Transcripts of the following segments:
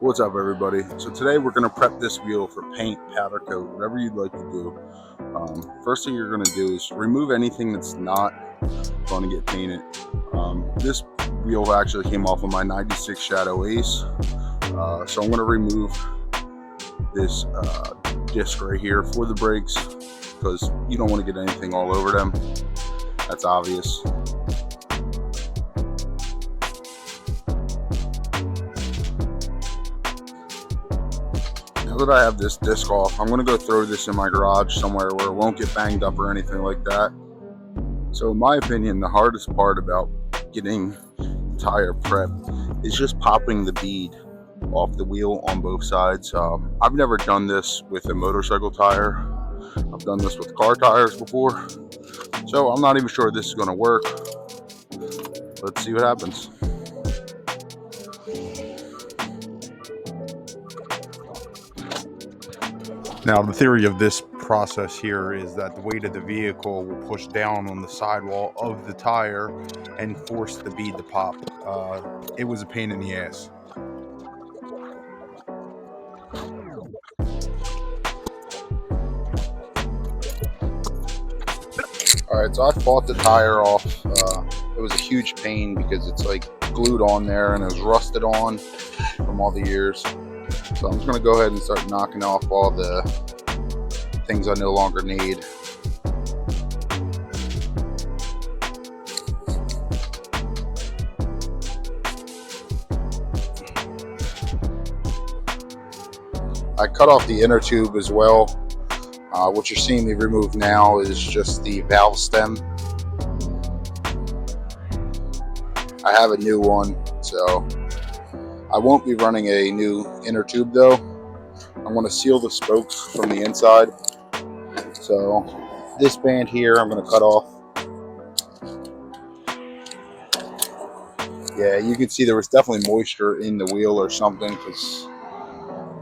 What's up, everybody? So today we're going to prep this wheel for paint, powder coat, whatever you'd like to do. First thing you're going to do is remove anything that's not going to get painted. This wheel actually came off of my 96 Shadow Ace. So I'm going to remove this disc right here for the brakes because you don't want to get anything all over them. That's obvious. Now that I have this disc off, I'm going to go throw this in my garage somewhere where it won't get banged up or anything like that. So in my opinion, the hardest part about getting tire prep is just popping the bead off the wheel on both sides. I've never done this with a motorcycle tire. I've done this with car tires before. So I'm not even sure this is going to work. Let's see what happens. Now, the theory of this process here is that the weight of the vehicle will push down on the sidewall of the tire and force the bead to pop. It was a pain in the ass. Alright, so I fought the tire off. It was a huge pain because it's like glued on there and it was rusted on from all the years. So I'm just going to go ahead and start knocking off all the things I no longer need. I cut off the inner tube as well. What you're seeing me remove now is just the valve stem. I have a new one, so I won't be running a new inner tube though. I'm going to seal the spokes from the inside. So this band here I'm going to cut off. Yeah, you can see there was definitely moisture in the wheel or something because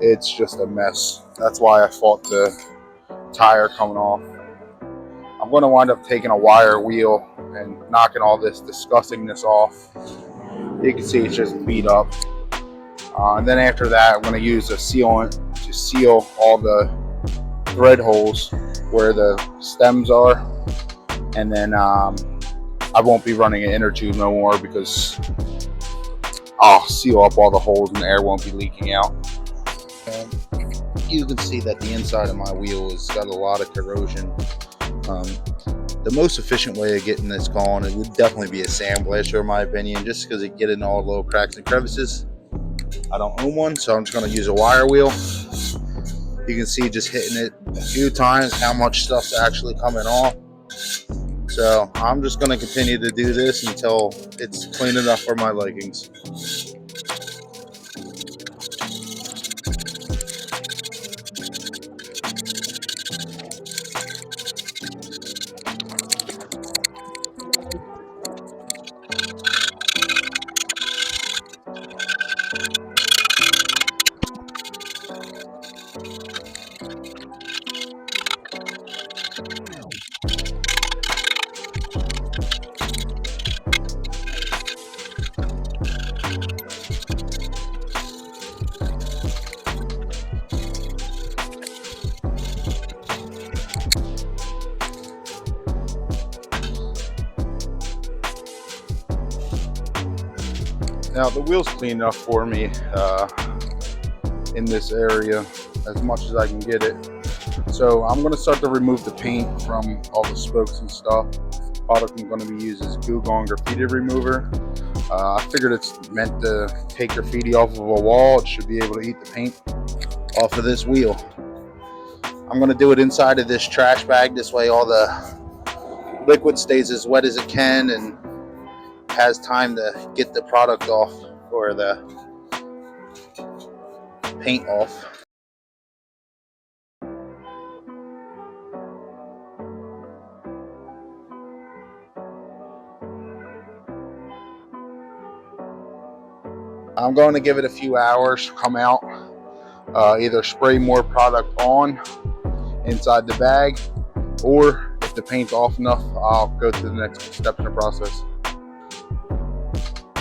it's just a mess. That's why I fought the tire coming off. I'm going to wind up taking a wire wheel and knocking all this disgustingness off. You can see it's just beat up. And then after that, I'm going to use a sealant to seal all the thread holes where the stems are. And then I won't be running an inner tube no more because I'll seal up all the holes and the air won't be leaking out. And you can see that the inside of my wheel has got a lot of corrosion. The most efficient way of getting this going, it would definitely be a sandblaster in my opinion, just because it get in all the little cracks and crevices. I don't own one, so I'm just going to use a wire wheel. You can see just hitting it a few times how much stuff's actually coming off. So I'm just going to continue to do this until it's clean enough for my likings. Now the wheel's clean enough for me in this area as much as I can get it. So I'm going to start to remove the paint from all the spokes and stuff. The product I'm going to be using is Goo Gone Graffiti Remover. I figured it's meant to take graffiti off of a wall. It should be able to eat the paint off of this wheel. I'm going to do it inside of this trash bag. This way all the liquid stays as wet as it can and has time to get the product off or the paint off. I'm going to give it a few hours, come out, either spray more product on inside the bag, or if the paint's off enough, I'll go to the next step in the process.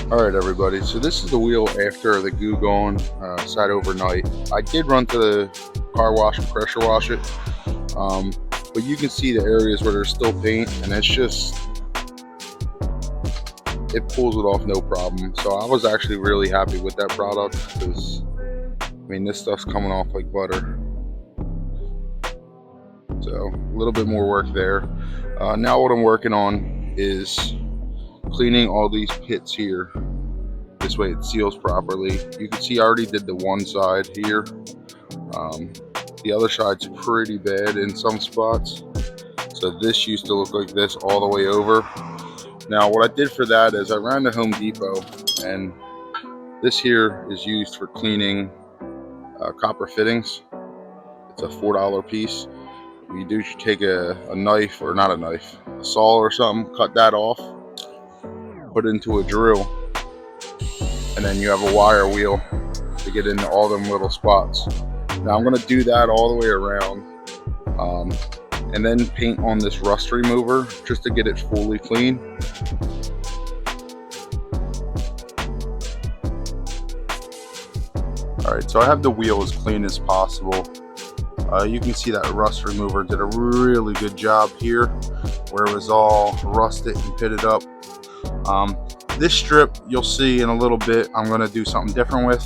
All right, everybody. So this is the wheel after the goo gone, sat overnight. I did run to the car wash and pressure wash it, but you can see the areas where there's still paint, and it's just, it pulls it off no problem. So I was actually really happy with that product because, I mean, this stuff's coming off like butter. So a little bit more work there. Now what I'm working on is cleaning all these pits here. This way it seals properly. You can see I already did the one side here. The other side's pretty bad in some spots. So this used to look like this all the way over. Now what I did for that is I ran to Home Depot, and this here is used for cleaning copper fittings. It's a $4 piece. You do take a knife, or not a knife, a saw or something, cut that off, put it into a drill, and then you have a wire wheel to get into all them little spots. Now I'm going to do that all the way around, and then paint on this rust remover just to get it fully clean. Alright, so I have the wheel as clean as possible. You can see that rust remover did a really good job here where it was all rusted and pitted up. This strip you'll see in a little bit I'm going to do something different with,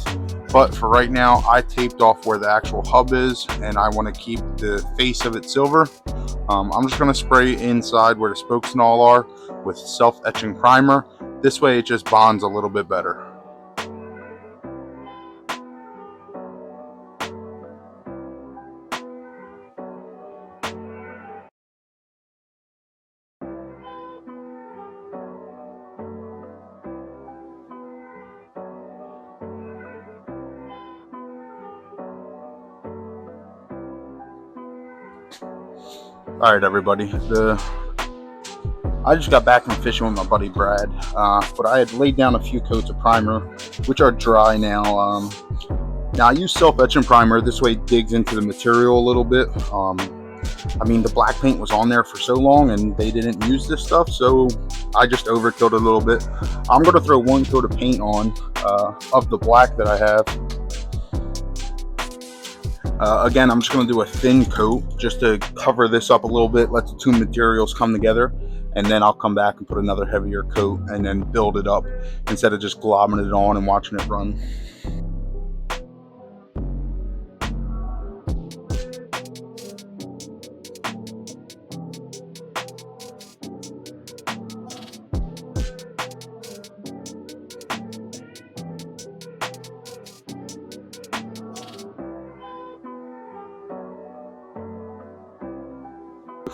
but for right now I taped off where the actual hub is, and I want to keep the face of it silver. I'm just going to spray inside where the spokes and all are with self-etching primer. This way it just bonds a little bit better. All right, everybody. I just got back from fishing with my buddy Brad, but I had laid down a few coats of primer, which are dry now. Now I use self-etching primer. This way it digs into the material a little bit. I mean, the black paint was on there for so long, and they didn't use this stuff, so I just overkilled it a little bit. I'm going to throw one coat of paint on of the black that I have. Again, I'm just going to do a thin coat just to cover this up a little bit, let the two materials come together, and then I'll come back and put another heavier coat and then build it up instead of just globbing it on and watching it run.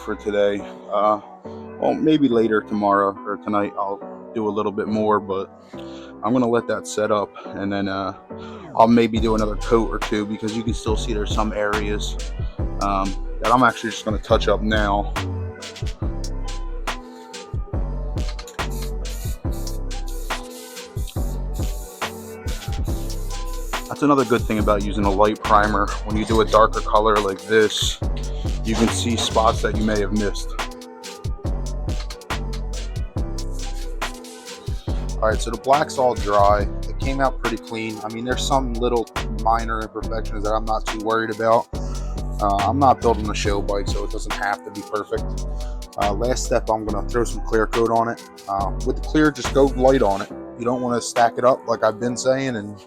For today, well, maybe later tomorrow or tonight I'll do a little bit more, but I'm gonna let that set up, and then I'll maybe do another coat or two, because you can still see there's some areas that I'm actually just gonna touch up now. That's another good thing about using a light primer. When you do a darker color like this, you can see spots that you may have missed. All right, so the black's all dry. It came out pretty clean. I mean, there's some little minor imperfections that I'm not too worried about. I'm not building a show bike, so it doesn't have to be perfect. Last step, I'm gonna throw some clear coat on it. With the clear, just go light on it. You don't wanna stack it up like I've been saying and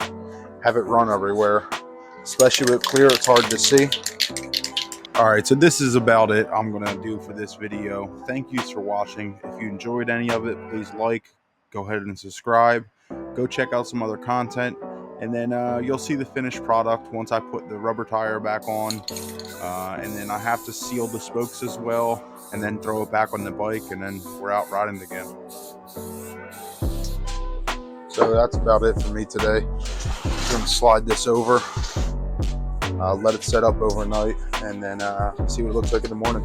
have it run everywhere. Especially with clear, it's hard to see. All right, so this is about it I'm gonna do for this video. Thank you for watching. If you enjoyed any of it, please go ahead and subscribe. Go check out some other content, and then you'll see the finished product once I put the rubber tire back on, and then I have to seal the spokes as well, and then throw it back on the bike, and then we're out riding again. So that's about it for me today. I'm gonna slide this over, let it set up overnight, and then see what it looks like in the morning.